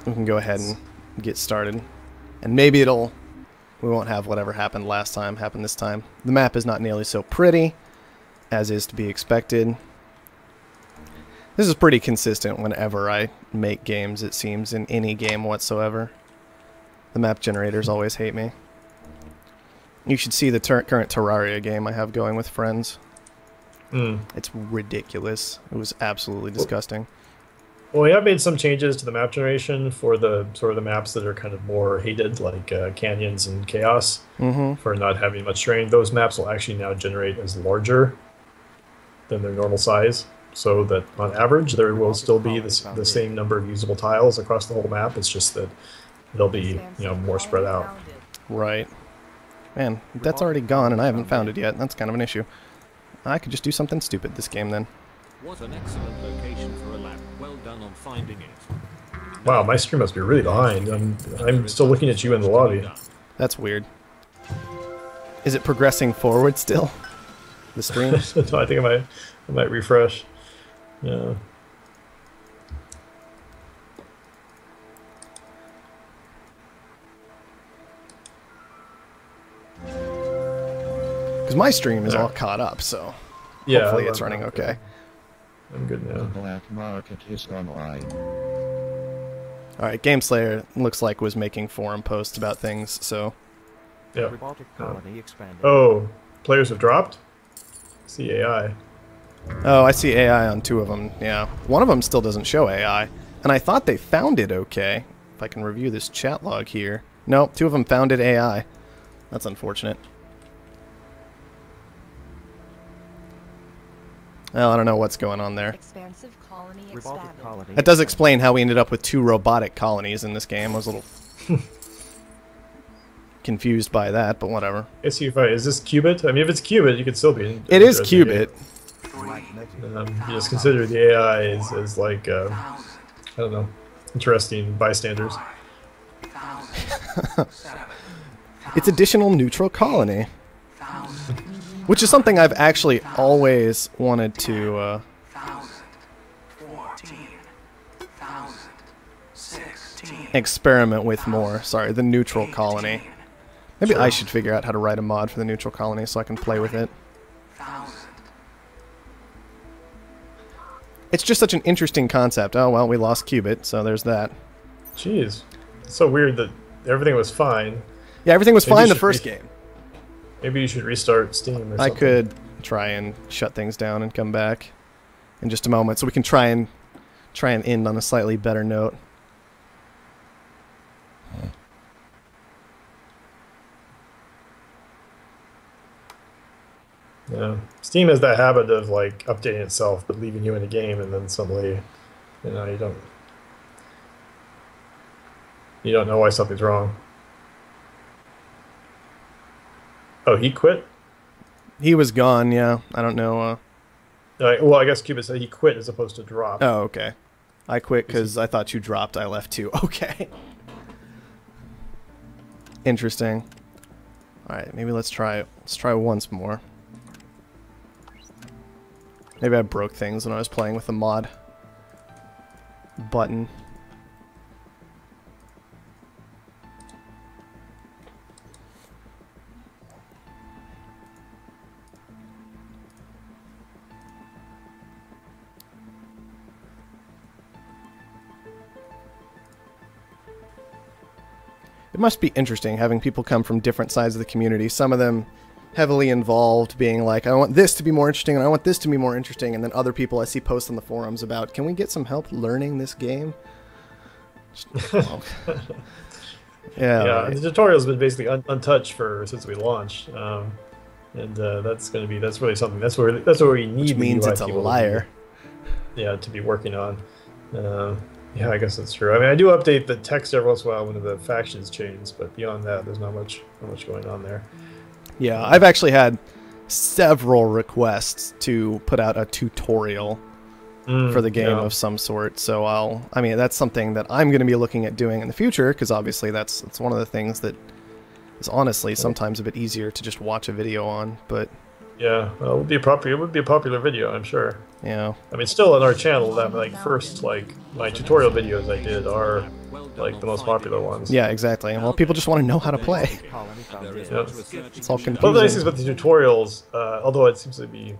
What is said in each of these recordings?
we can go ahead and get started. And maybe we won't have whatever happened last time happen this time. The map is not nearly so pretty, as is to be expected. This is pretty consistent whenever I make games, it seems, in any game whatsoever. The map generators always hate me. You should see the current Terraria game I have going with friends. It's ridiculous. It was absolutely disgusting. Well, we have made some changes to the map generation for the sort of the maps that are kind of more hated, like canyons and chaos, for not having much terrain. Those maps will actually now generate as larger than their normal size, so that on average there will still be the same number of usable tiles across the whole map. It's just that they'll be more spread out. Right. Man, that's already gone and I haven't found it yet. That's kind of an issue. I could just do something stupid this game then. What an excellent location for a lab. Well done on finding it. Wow, my stream must be really behind. I'm still looking at you in the lobby. That's weird. Is it progressing forward still? The stream? No, I think I might refresh. Yeah. Because my stream is all caught up, so yeah, hopefully it's running okay. I'm good now. The black market is online. Alright, GameSlayer looks like was making forum posts about things, so... Yeah. Robotic colony expanded. Oh, players have dropped? See AI. Oh, I see AI on 2 of them, yeah. One of them still doesn't show AI, and I thought they found it okay. If I can review this chat log here. Nope, 2 of them found it AI. That's unfortunate. Well, I don't know what's going on there. Expansive colony Robotic expanded. colony That does explain how we ended up with 2 robotic colonies in this game. I was a little confused by that, but whatever. Is this Qubit? I mean, if it's Qubit, you could still be. It is Qubit. You just consider the AI as like, I don't know, interesting bystanders. It's additional neutral colony. Which is something I've actually always wanted to experiment with more. Sorry, the neutral colony. Maybe I should figure out how to write a mod for the neutral colony so I can play with it. It's just such an interesting concept. Oh, well, we lost Qubit, so there's that. Jeez. It's so weird that everything was fine. Yeah, everything was fine the first game. Maybe you should restart Steam or something. I could try and shut things down and come back in just a moment, so we can try and end on a slightly better note. Yeah. Steam has that habit of like updating itself but leaving you in a game, and then suddenly, you don't know why something's wrong. Oh, he quit? He was gone, yeah. I don't know. Well, I guess Qubit said he quit as opposed to drop. Oh, okay. I quit because I thought you dropped. I left too. Okay. Interesting. Alright, maybe let's try it. Let's try once more. Maybe I broke things when I was playing with the mod button. It must be interesting having people come from different sides of the community. Some of them heavily involved, being like, I want this to be more interesting, and I want this to be more interesting, and then other people I see post on the forums about, can we get some help learning this game? Yeah. Right. The tutorial's been basically untouched since we launched, and that's really something. That's what we need. Which means it's a liar. To be working on. Yeah, I guess that's true. I mean, I do update the text every once in a while when the factions change, but beyond that, there's not much going on there. Yeah, I've actually had several requests to put out a tutorial for the game of some sort. So I mean, that's something that I'm going to be looking at doing in the future, because obviously that's one of the things that is honestly sometimes a bit easier to just watch a video on. But Yeah, well, it would be a popular. It would be a popular video, I'm sure. Yeah. I mean, still on our channel, that like first like my tutorial videos I did are like the most popular ones. Yeah, exactly. Well, people just want to know how to play. Yeah. It's all One of the nice confusing. things about the tutorials, although it seems to be,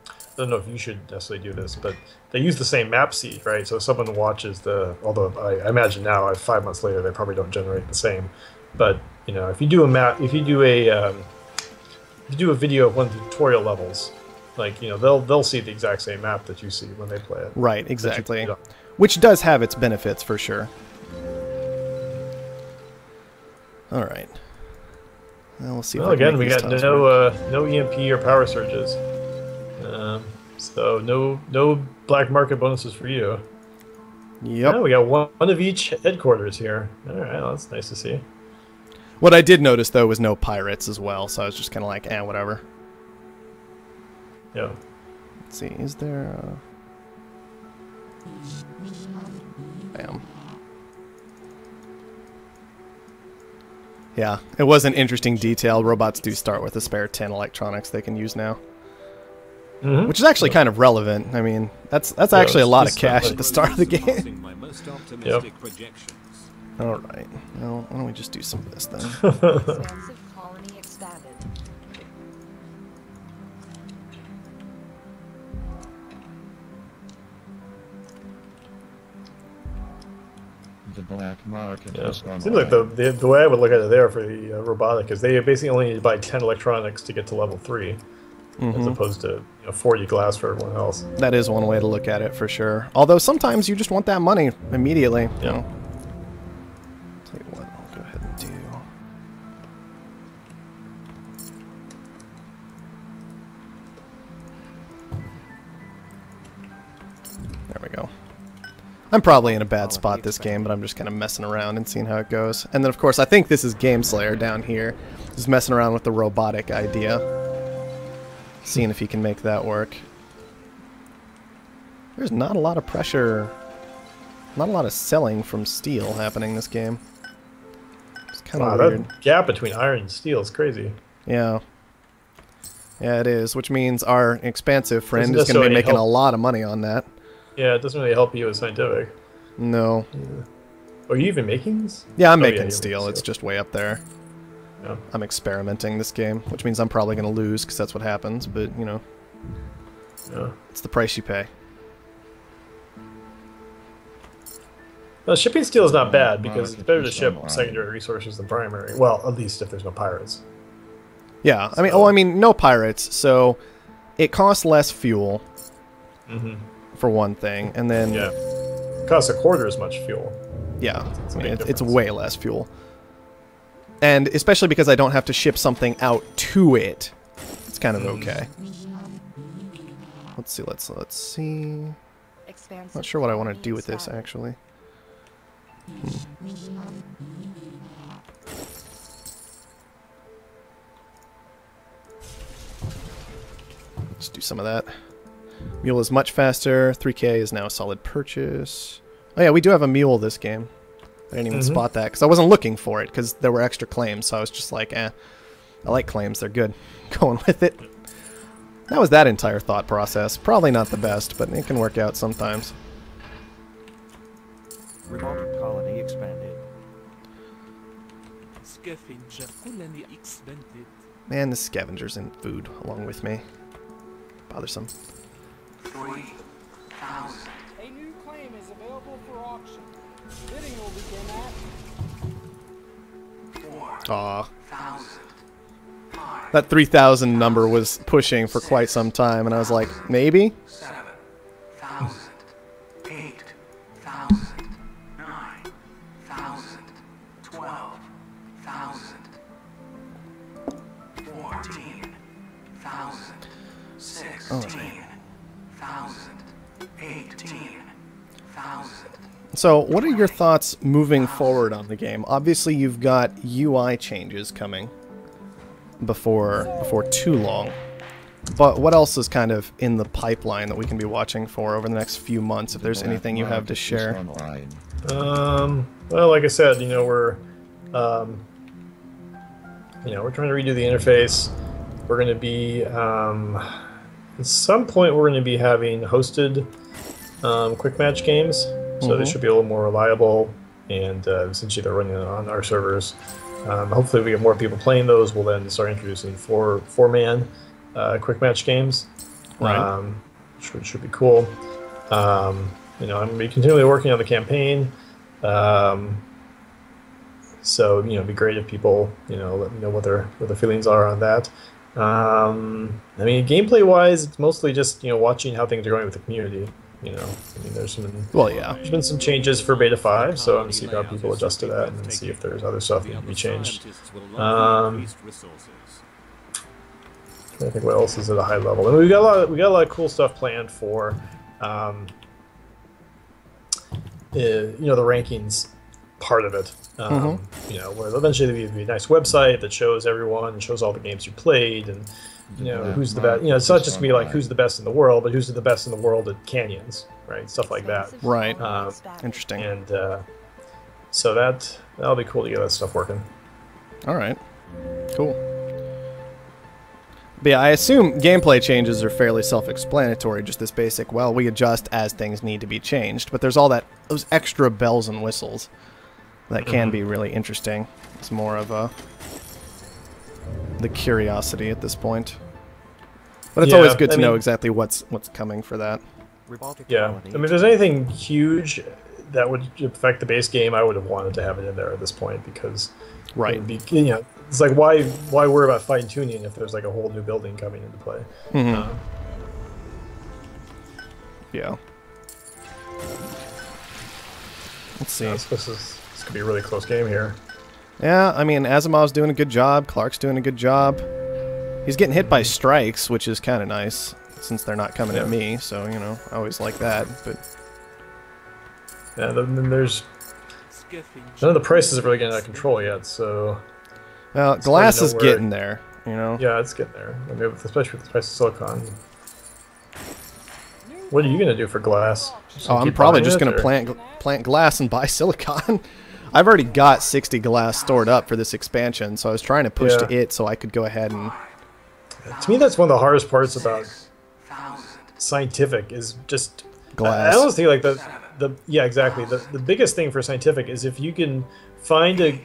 I don't know if you should necessarily do this, but they use the same map seed, right? So if someone watches the, although I imagine now, 5 months later, they probably don't generate the same. But you know, if you do a map, if you do a video of one of the tutorial levels, like you know, they'll see the exact same map that you see when they play it. Right, exactly. Which does have its benefits for sure. All right. Well, we'll see. Well, if I can again, make we these got tiles no work. no EMP or power surges, so no black market bonuses for you. Yep. Yeah, we got one of each headquarters here. All right, well, that's nice to see. What I did notice though was no pirates as well, so I was just kind of like, whatever. Yeah. Let's see, is there? Bam. Yeah, it was an interesting detail. Robots do start with a spare 10 electronics they can use now. Mm-hmm. Which is actually kind of relevant. I mean, that's actually a lot of cash at the start of the game. Yep. All right. Well, why don't we just do some of this then? Expansive colony expanded. The black market Yeah. has gone Seems like live. the way I would look at it there for the robotic is they basically only need to buy 10 electronics to get to level 3, as opposed to 40 glass for everyone else. That is one way to look at it for sure. Although sometimes you just want that money immediately. You Yeah. know. Tell you what, I'll go ahead and do. There we go. I'm probably in a bad spot this game, but I'm just kind of messing around and seeing how it goes. And then, of course, I think this is Game Slayer down here. Just messing around with the robotic idea. Seeing if he can make that work. There's not a lot of pressure, not a lot of selling from steel happening this game. It's kind of Wow, weird. that gap between iron and steel is crazy. Yeah. Yeah, it is, which means our expansive friend Doesn't is going to be necessarily making a help. lot of money on that. Yeah, it doesn't really help you with scientific. No. Are you even making these? Yeah, I'm Oh, yeah, making you're steel. making It's steel. just way up there. Yeah. I'm experimenting this game, which means I'm probably going to lose because that's what happens, but, you know, Yeah. it's the price you pay. Shipping steel is not bad because it's Market better to is ship online. secondary resources than primary. Well, at least if there's no pirates. Yeah, I mean, So- I mean, no pirates, so it costs less fuel, for one thing, and then, Yeah. It costs a quarter as much fuel. yeah, It's I a mean, big it's difference. way less fuel. And especially because I don't have to ship something out to it, it's kind of okay. Let's see, let's see. Expansive Not sure what I want to colony do with this, expanded. actually. Let's do some of that. Mule is much faster. 3K is now a solid purchase. Oh yeah, we do have a mule this game. I didn't even spot that because I wasn't looking for it because there were extra claims. So I was just like, I like claims. They're good. Going with it. That was that entire thought process. Probably not the best, but it can work out sometimes. Remote colony expanded. Scavenger colony expanded. Man, the scavengers and food along with me. Bothersome. 3,000. A new claim is available for auction. Bidding will begin at 'Aw. 4,000. That 3,000 number was pushing for quite some time, and I was like, maybe? 7,000. 8,000. 9,000. 12,000. 14,000. 16,000. 18,000. So, what are your thoughts moving forward on the game? Obviously, you've got UI changes coming before too long. But what else is kind of in the pipeline that we can be watching for over the next few months, if there's Black anything you have to market is share? online. Well, like I said, we're trying to redo the interface. we're going to be at some point we're going to be having hosted quick match games, so they should be a little more reliable. And essentially, they're running on our servers. Hopefully, we get more people playing those. We'll then start introducing four-man quick match games, Right. Which should be cool. I'm going to be continually working on the campaign. So it'd be great if people let me know what their feelings are on that. Gameplay wise, it's mostly just watching how things are going with the community. There's been some changes for Beta 5, so I'm going to see how people adjust to that and then see if there's other stuff that can be changed. I think what else is at a high level. And we got a lot of cool stuff planned for the rankings part of it. Where eventually there'll be a nice website that shows everyone and shows all the games you played and who's the best. It's not just gonna be like who's the best in the world, but who's the best in the world at canyons, right? Stuff like that. Right. Interesting. And so that'll be cool to get that stuff working. All right. Cool. But yeah, I assume gameplay changes are fairly self-explanatory. Just this basic, well, we adjust as things need to be changed. But there's all those extra bells and whistles that can be really interesting. It's more of the curiosity at this point. But it's always good to know exactly what's coming for that. Yeah, if there's anything huge that would affect the base game, I would have wanted to have it in there at this point because it would be, it's like why worry about fine tuning if there's like a whole new building coming into play. Yeah. Let's see. This could be a really close game here. Yeah, Asimov's doing a good job. Clark's doing a good job. He's getting hit by strikes, which is kind of nice, since they're not coming at me, so, I always like that, but... Yeah, then there's... None of the prices are really getting out of control yet, so... Well, glass is getting there, Yeah, it's getting there. Especially with the price of silicon. What are you going to do for glass? I'm probably just going to plant glass and buy silicon. I've already got 60 glass stored up for this expansion, so I was trying to push to it so I could go ahead and... To me, that's one of the hardest parts about scientific is just... glass. I almost think like yeah, exactly. The biggest thing for scientific is if you can find an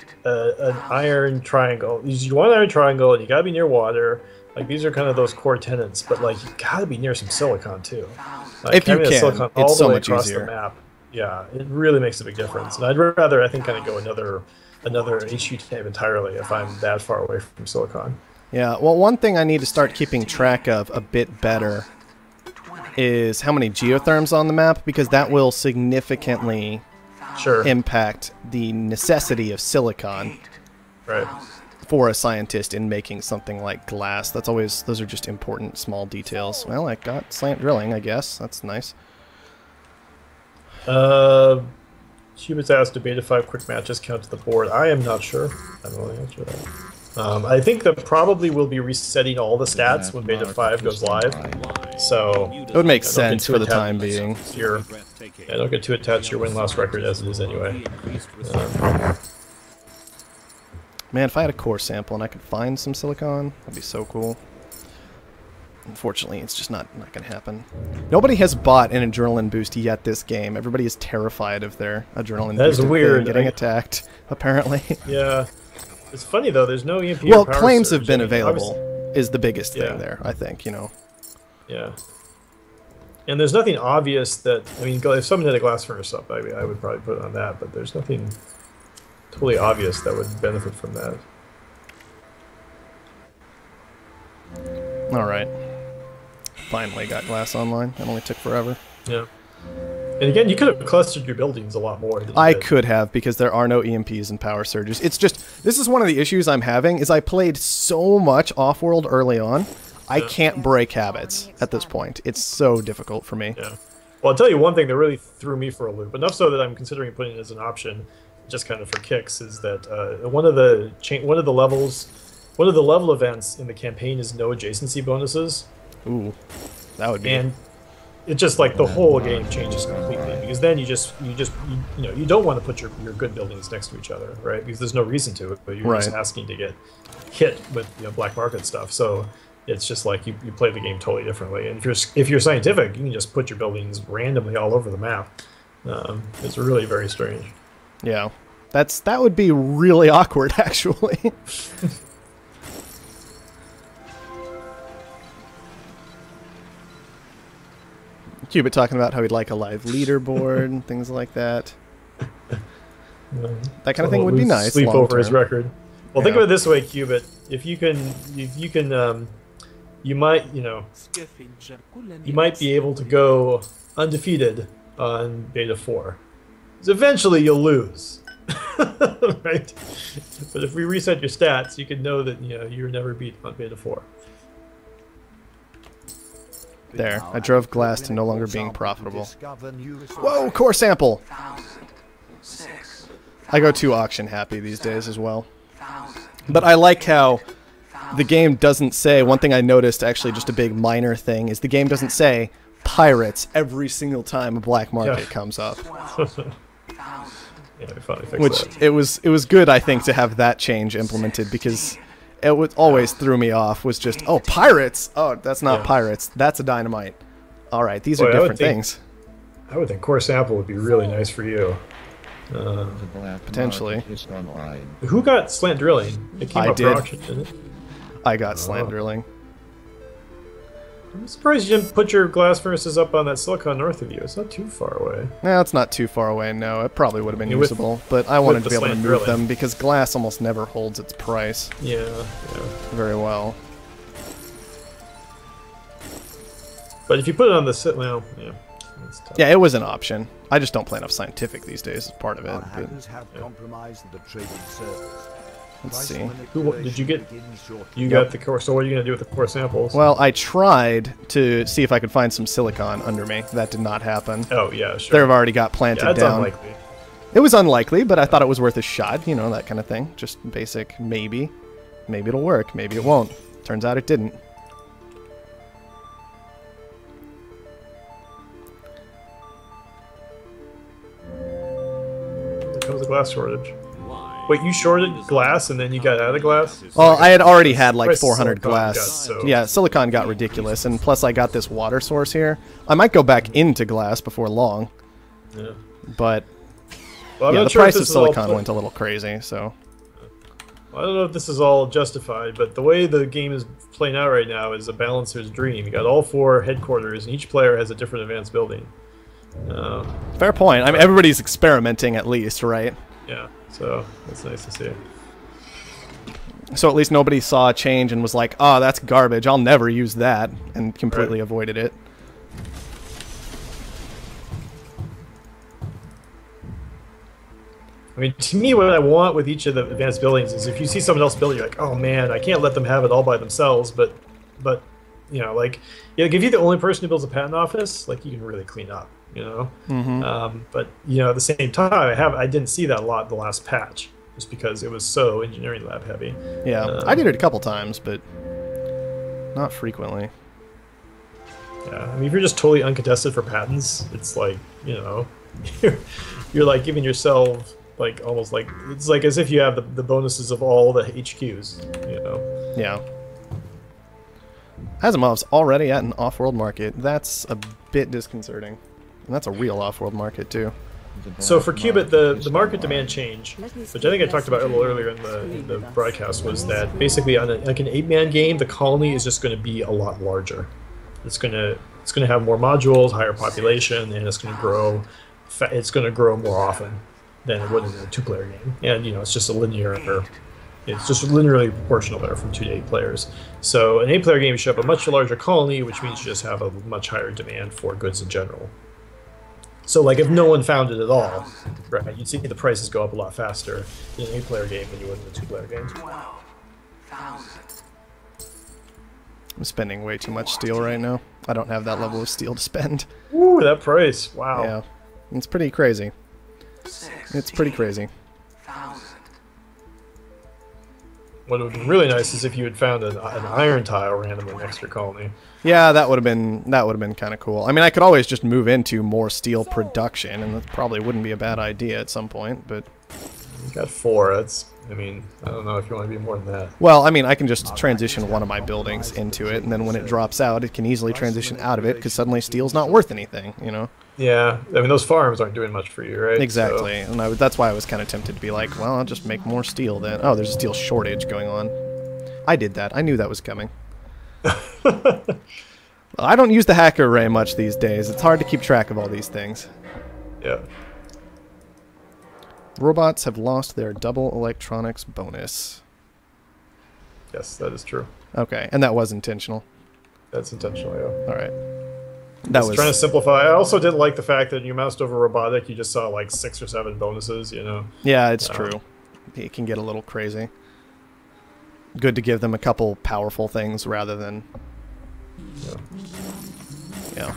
iron triangle. You want an iron triangle, and you gotta be near water. Like these are kind of those core tenets, but like you gotta be near some silicon too. Like, if you can, it's so much easier. The map, yeah, it really makes a big difference. And I'd rather, I think, kind of go another HU type entirely if I'm that far away from silicon. Yeah. Well, one thing I need to start keeping track of a bit better is how many geotherms on the map, because that will significantly impact the necessity of silicon for a scientist in making something like glass. Those are just important small details. Well, I got slant drilling, I guess. That's nice. Hubert asked, do Beta 5 quick matches count to the board? I am not sure. I don't know the answer to that. I think that probably will be resetting all the stats when Beta 5 goes live. So it would make sense for the time being. Don't get too attached to your win-loss record as it is anyway. Man, if I had a core sample and I could find some silicon, that'd be so cool. Unfortunately, it's just not going to happen. Nobody has bought an adrenaline boost yet this game. Everybody is terrified of their adrenaline boost getting attacked, apparently. Yeah. It's funny, though. There's no EMP Well, claims have been available is the biggest thing there, I think, Yeah. And there's nothing obvious that... if someone had a glass furnace up, I would probably put it on that, but there's nothing totally obvious that would benefit from that. Alright. Finally got glass online. That only took forever. Yeah. And again, you could have clustered your buildings a lot more. I could have, because there are no EMPs and power surges. It's just, this is one of the issues I'm having, is I played so much Offworld early on, I can't break habits at this point. It's so difficult for me. Yeah. Well, I'll tell you one thing that really threw me for a loop, enough so that I'm considering putting it as an option, just kind of for kicks, is that one of the level events in the campaign is no adjacency bonuses. Ooh, that would be... And it just like the whole game changes completely, because then you don't want to put your good buildings next to each other, right? Because there's no reason to it, but you're just asking to get hit with black market stuff. So It's just like you play the game totally differently. And if you're scientific, you can just put your buildings randomly all over the map. It's really very strange. Yeah, that would be really awkward, actually. Cubit talking about how he'd like a live leaderboard and things like that. That kind of thing would be nice. Sleep long over his term. record. Well, think of it this way, Cubit. If you can, you might, you might be able to go undefeated on Beta 4. Because eventually you'll lose, right? But if we reset your stats, you can know that you're never beat on Beta 4. There, I drove glass to no longer being profitable. Whoa, core sample! I go too auction happy these days as well. But I like how the game doesn't say, one thing I noticed, actually just a big minor thing, is the game doesn't say pirates every single time a black market comes up. Yeah, we finally fixed that. It was good, I think, to have that change implemented, because it would always threw me off, was just, oh, pirates! Oh, that's not pirates, that's a dynamite. Alright, these are different things. I would think core sample would be really nice for you. Potentially. Who got slant drilling? It came I up did. for auction, didn't it? I got slant drilling. I'm surprised you didn't put your glass furnaces up on that silicon north of you. It's not too far away. No, it's not too far away, no. It probably would have been usable, but I wanted to be able to move them because glass almost never holds its price very well. But if you put it on the well, yeah. That's tough. Yeah, it was an option. I just don't play enough scientific these days as part of it. Let's see. Who did you get? You got the core. So what are you gonna do with the core samples? Well, I tried to see if I could find some silicon under me. That did not happen. Oh yeah, sure. They've already got planted that's down. Unlikely. It was unlikely, but I thought it was worth a shot. You know, that kind of thing. Just basic maybe. Maybe it'll work. Maybe it won't. Turns out it didn't. There comes a glass shortage. Wait, you shorted glass and then you got out of glass? Well, I had already had like 400 silicon glass. got so- Yeah, silicon got ridiculous, and plus I got this water source here. I might go back into glass before long, Yeah. but Well, I'm yeah, not the sure if price of this is all silicon went a little crazy, so... I don't know if this is all justified, but the way the game is playing out right now is a balancer's dream. You got all 4 headquarters, and each player has a different advanced building. Fair point. I mean, everybody's experimenting at least, right? Yeah, so that's nice to see. So at least nobody saw a change and was like, oh, that's garbage, I'll never use that, and completely avoided it. I mean, to me, what I want with each of the advanced buildings is if you see someone else build, you're like, oh man, I can't let them have it all by themselves. But you know, like, if you're the only person who builds a patent office, like, you can really clean up, you know. But you know, at the same time, I didn't see that a lot in the last patch, just because it was so engineering lab heavy. Yeah, I did it a couple times, but not frequently. Yeah, I mean, if you're just totally uncontested for patents, it's like, you know, you're like giving yourself like almost like it's like as if you have the bonuses of all the HQs, you know. Yeah. Asimov's already at an off-world market. That's a bit disconcerting. And that's a real off-world market, too. So for Qubit, the market demand change, which I think I talked about a little earlier in the broadcast, was that basically on like an 8-man game, the colony is just going to be a lot larger. It's going to have more modules, higher population, and it's going to grow. It's going to grow more often than it would in a 2-player game. And you know, it's just a linear. It's just linearly proportional there from 2 to 8 players. So an 8-player game, you should have a much larger colony, which means you just have a much higher demand for goods in general. So like if no one found it at all, right, you'd see the prices go up a lot faster in an 8-player game than you would in a 2-player game. 12,000. I'm spending way too much steel right now. I don't have that level of steel to spend. Ooh, that price! Wow. Yeah, it's pretty crazy. It's pretty crazy. 1,000. What would be really nice is if you had found an iron tile randomly next to your colony. Yeah, that would have been kind of cool. I mean, I could always just move into more steel production, and that probably wouldn't be a bad idea at some point. But You got 4. That's, I mean, I don't know if you want to be more than that. Well, I mean, I can just transition one of my buildings into it, and then when it drops out, it can easily transition out of it, because suddenly steel's not worth anything, you know? Yeah, I mean, those farms aren't doing much for you, right? Exactly, So, and that's why I was kind of tempted to be like, well, I'll just make more steel then. Oh, there's a steel shortage going on. I did that. I knew that was coming. I don't use the hacker array much these days. It's hard to keep track of all these things. yeah. Robots have lost their double electronics bonus. Yes, that is true. Okay, and that was intentional. That's intentional, yeah. All right. That was Trying to simplify. I also didn't like the fact that you moused over robotic, you just saw like 6 or 7 bonuses, you know? Yeah, it's true. It can get a little crazy. Good to give them a couple powerful things rather than... Yeah.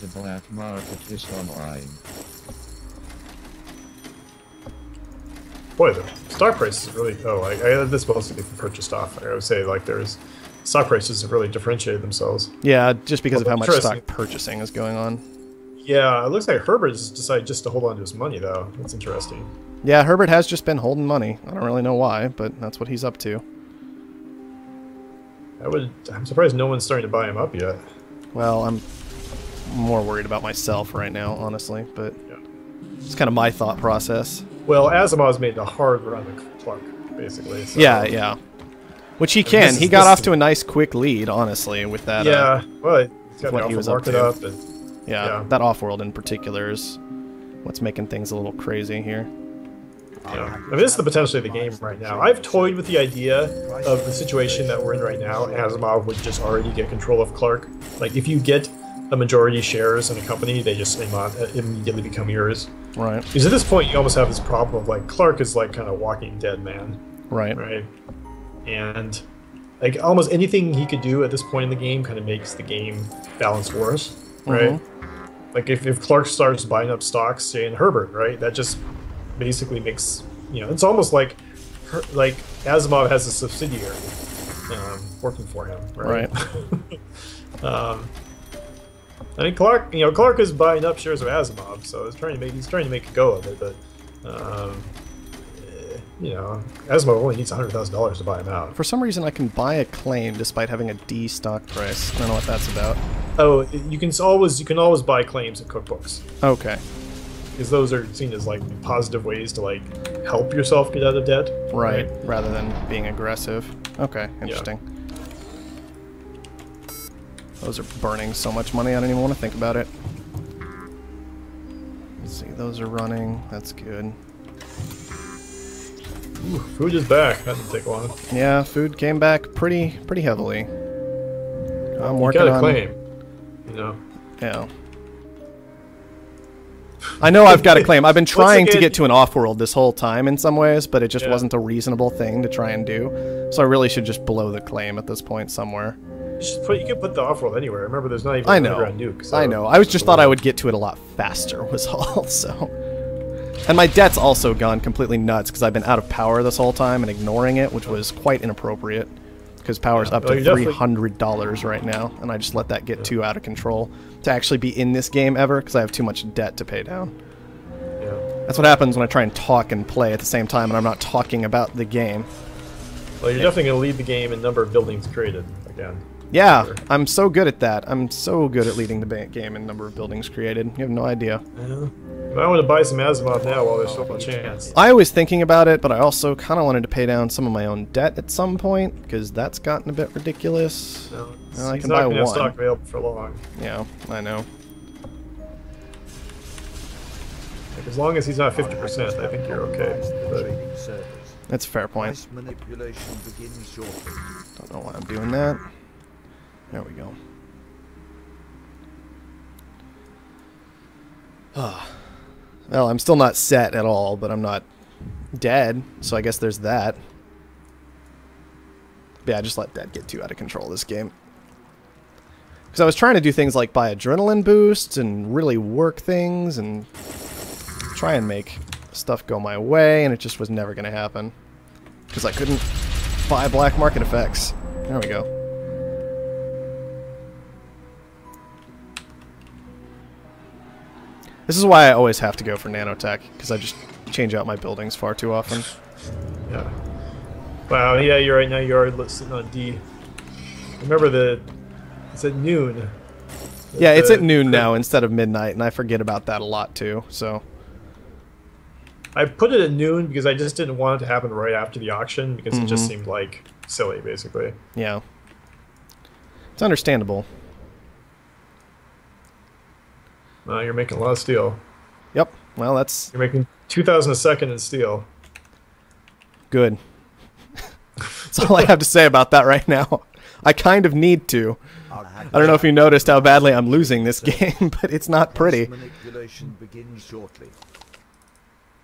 The black market is online. Boy, the stock prices really... Oh, I had this mostly for purchased off. I would say, like, there's... Stock prices have really differentiated themselves. Yeah, just because of how much Interesting. stock purchasing is going on. Yeah, it looks like Herbert has decided just to hold on to his money, though. That's interesting. Yeah, Herbert has just been holding money. I don't really know why, but that's what he's up to. I'm surprised no one's starting to buy him up yet. Well, I'm more worried about myself right now, honestly, but Yeah. it's kind of my thought process. Well, Asimov's made a hard run of Clark, basically. So. Yeah, yeah. Which he can. He got off to a nice quick lead, honestly, with that. Yeah, well, he's got what the he was offer up market to. up. And, Yeah, that Offworld in particular is what's making things a little crazy here. yeah. I mean, this is the potential of the game right now. I've toyed with the idea of the situation that we're in right now. Asimov would just already get control of Clark. Like, if you get a majority shares in a company, they just immediately become yours. Right. Because at this point, you almost have this problem of, like, Clark is, like, kind of walking dead man. Right. Right? And, like, almost anything he could do at this point in the game kind of makes the game balance worse. Right? Like, if Clark starts buying up stocks, say, in Herbert, right? That just basically makes, you know, it's almost like Asimov has a subsidiary working for him, right? I mean, Clark is buying up shares of Asimov, so he's trying to make a go of it, but you know, Asimov only needs $100,000 to buy him out. For some reason, I can buy a claim despite having a D stock price. I don't know what that's about. Oh, you can always buy claims at cookbooks. Okay. Because those are seen as like positive ways to like help yourself get out of debt. Right. Rather than being aggressive. Okay, interesting. Those are burning so much money, I don't even want to think about it. Let's see, those are running. That's good. Ooh, food is back. That didn't take long. Yeah, food came back pretty heavily. I'm You working gotta on... claim, you know. Yeah. I know I've got a claim. I've been trying to get to an Offworld this whole time in some ways, but it just wasn't a reasonable thing to try and do. So I really should just blow the claim at this point somewhere. You can put the Offworld anywhere. Remember, there's not even I an know. underground nuke. So I know. I just thought I would get to it a lot faster was all, so... And my debt's also gone completely nuts because I've been out of power this whole time and ignoring it, which was quite inappropriate. Because power's up to $300 right now, and I just let that get too out of control to actually be in this game ever because I have too much debt to pay down. Yeah. That's what happens when I try and talk and play at the same time and I'm not talking about the game. Well, you're definitely going to lead the game in number of buildings created again. Yeah, Sure. I'm so good at that. I'm so good at leading the game in number of buildings created. You have no idea. Yeah. But I want to buy some Asimov now while there's still a chance. I was thinking about it, but I also kind of wanted to pay down some of my own debt at some point, because that's gotten a bit ridiculous. No, Well, I he's can not buy going to have one. stock available for long. Yeah, I know. Like, as long as he's not 50%, I think you're okay. But Trading servers. That's a fair point. Price manipulation begins shortly. Don't know why I'm doing that. There we go. Well, I'm still not set at all, but I'm not dead, so I guess there's that. But yeah, just let that get too out of control this game. Because I was trying to do things like buy adrenaline boosts and really work things and try and make stuff go my way, and it just was never going to happen. Because I couldn't buy black market effects. There we go. This is why I always have to go for nanotech, because I just change out my buildings far too often. Yeah. Wow, yeah, you're right now. You are sitting on D. Remember it's at noon. Yeah, it's at noon now instead of midnight, and I forget about that a lot too, so... I put it at noon because I just didn't want it to happen right after the auction, because it just seemed like silly, basically. Yeah. It's understandable. You're making a lot of steel. Yep, well, that's... You're making 2,000 a second in steel. Good. That's all I have to say about that right now. I kind of need to. I don't know if you noticed how badly I'm losing this game, but it's not pretty. Manipulation begins shortly.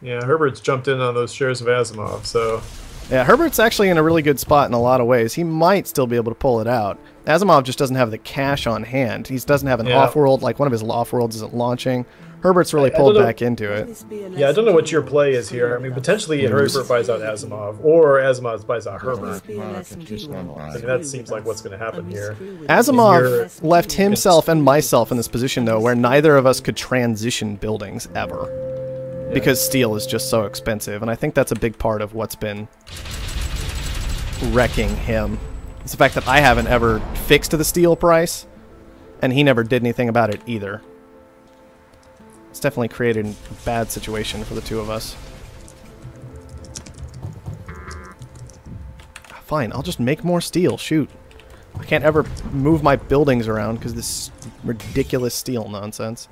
Yeah, Herbert's jumped in on those shares of Asimov, so... Yeah, Herbert's actually in a really good spot in a lot of ways. He might still be able to pull it out. Asimov just doesn't have the cash on hand. He doesn't have an off-world, like one of his off-worlds isn't launching. Herbert's really pulled back into it. Yeah, I don't know what your play is here. I mean, potentially Herbert buys out Asimov, or Asimov buys out Herbert. I mean, that seems like what's going to happen here. Asimov left himself and myself in this position, though, where neither of us could transition buildings ever. Because steel is just so expensive, and I think that's a big part of what's been wrecking him. It's the fact that I haven't ever fixed the steel price, and he never did anything about it either. It's definitely created a bad situation for the two of us. Fine, I'll just make more steel, shoot. I can't ever move my buildings around because of this ridiculous steel nonsense.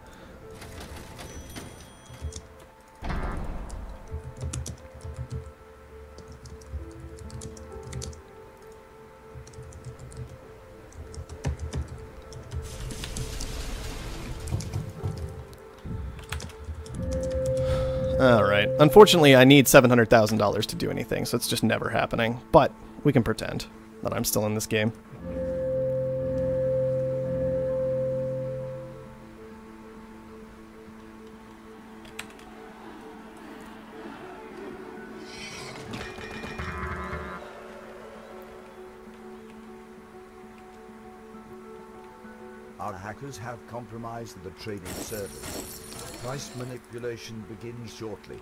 Alright. Unfortunately, I need $700,000 to do anything, so it's just never happening. But we can pretend that I'm still in this game. Our hackers have compromised the trading service. Price manipulation begins shortly.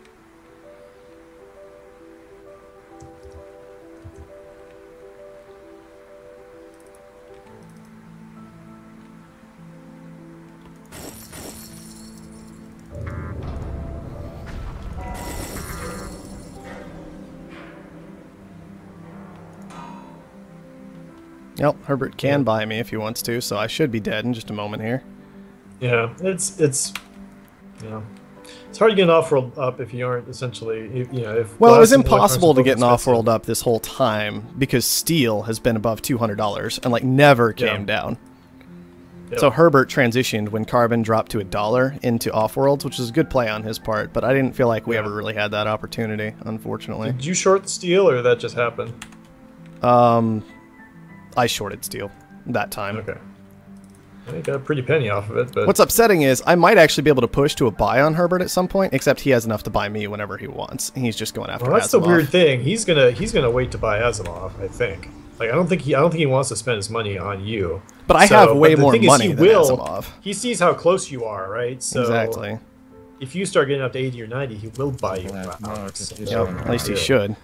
Yep, Herbert can buy me if he wants to, so I should be dead in just a moment here. Yeah, it's you know, it's hard to get an off-world up if you aren't essentially, if... Well, it was impossible to get an off-world up this whole time because steel has been above $200 and like never came down. Yep. So Herbert transitioned when carbon dropped to $1 into off-worlds, which is a good play on his part, but I didn't feel like we ever really had that opportunity, unfortunately. Did you short steel or did that just happen? I shorted steel that time. Okay. I got a pretty penny off of it, but... What's upsetting is I might actually be able to push to a buy on Herbert at some point, except he has enough to buy me whenever he wants. He's just going after Asimov. That's the weird thing. He's gonna wait to buy Asimov, I think. Like I don't think he wants to spend his money on you. But I have way more money than Asimov. He sees how close you are, right? So exactly. If you start getting up to 80 or 90, he will buy you. At least he should.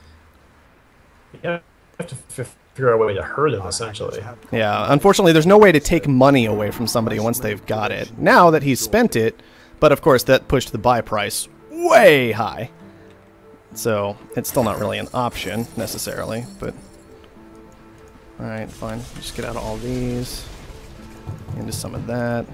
Yeah, you have to figure out a way to hurt him, essentially. Yeah, unfortunately, there's no way to take money away from somebody once they've got it. Now that he's spent it, but of course that pushed the buy price way high. So it's still not really an option, necessarily, but... Alright, fine. Just get out of all these. Into some of that.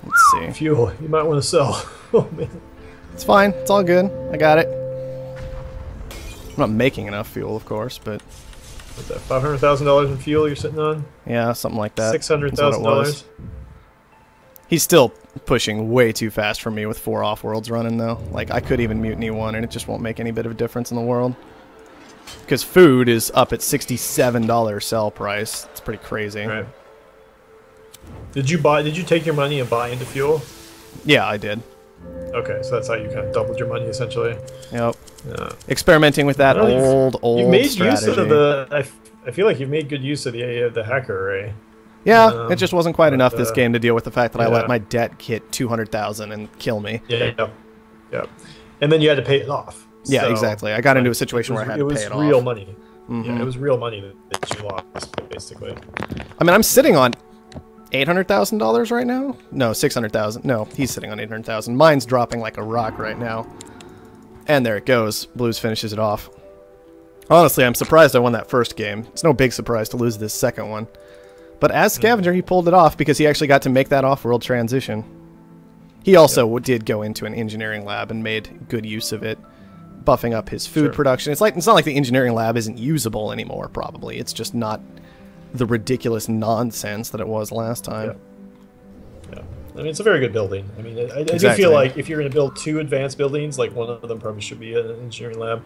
Let's see. Fuel, you might want to sell. Oh man. It's fine. It's all good. I got it. I'm not making enough fuel, of course, but... What's that, $500,000 in fuel you're sitting on? Yeah, something like that. $600,000? He's still pushing way too fast for me with 4 off-worlds running, though. Like, I could even mutiny one, and it just won't make any bit of a difference in the world. Because food is up at $67 sell price. It's pretty crazy. Right. Did you take your money and buy into fuel? Yeah, I did. Okay, so that's how you kind of doubled your money essentially. Yep. Yeah. Experimenting with that Well, old made strategy. use of the. I feel like you've made good use of the hacker array. Yeah, it just wasn't quite enough this game to deal with the fact that I yeah. let my debt hit 200,000 and kill me. Yeah. And then you had to pay it off. Yeah, So, exactly. I got into a situation where I had to pay it off. It was real money. Mm-hmm. Yeah, it was real money that you lost, basically. I mean, I'm sitting on $800,000 right now. No, 600,000. No, he's sitting on 800,000. Mine's dropping like a rock right now. And there it goes. Blues finishes it off. Honestly, I'm surprised I won that first game. It's no big surprise to lose this second one. But as Scavenger, he pulled it off because he actually got to make that off-world transition. He also did go into an engineering lab and made good use of it, buffing up his food production. It's not like the engineering lab isn't usable anymore, probably. It's just not the ridiculous nonsense that it was last time. Yeah. I mean, it's a very good building. I mean, I do feel like if you're going to build 2 advanced buildings, like one of them probably should be an engineering lab.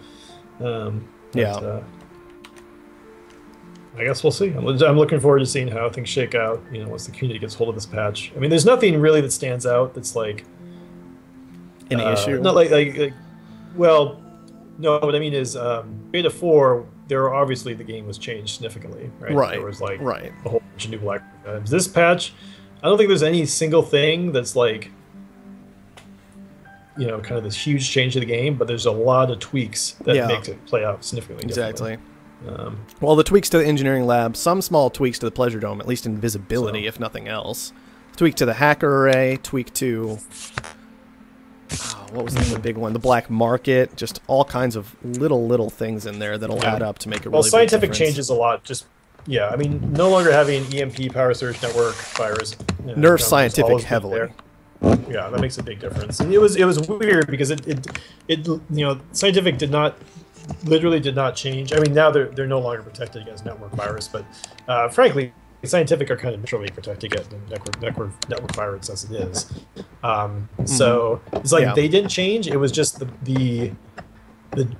I guess we'll see. I'm looking forward to seeing how things shake out, once the community gets hold of this patch. I mean, there's nothing really that stands out that's like an issue. Not well, no. What I mean is, Beta 4, obviously the game was changed significantly, right? Right. There was a whole bunch of new black items. This patch, I don't think there's any single thing that's like, kind of this huge change to the game, but there's a lot of tweaks that makes it play out significantly differently. Well, the tweaks to the engineering lab, some small tweaks to the pleasure dome, at least in visibility, if nothing else. Tweak to the hacker array, tweak to what was the big one? The black market, just all kinds of little things in there that'll add up to make it really scientific big changes a lot. Just I mean, no longer having EMP power surge network virus. Nerf scientific heavily. Yeah, that makes a big difference. And it was weird because it scientific literally did not change. I mean, now they're no longer protected against network virus, but frankly, scientific are kind of naturally protected against network virus as it is. So it's like they didn't change. It was just the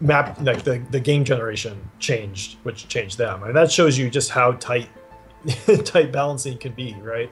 map, like the game generation changed, which changed them. And that shows you just how tight balancing can be, right?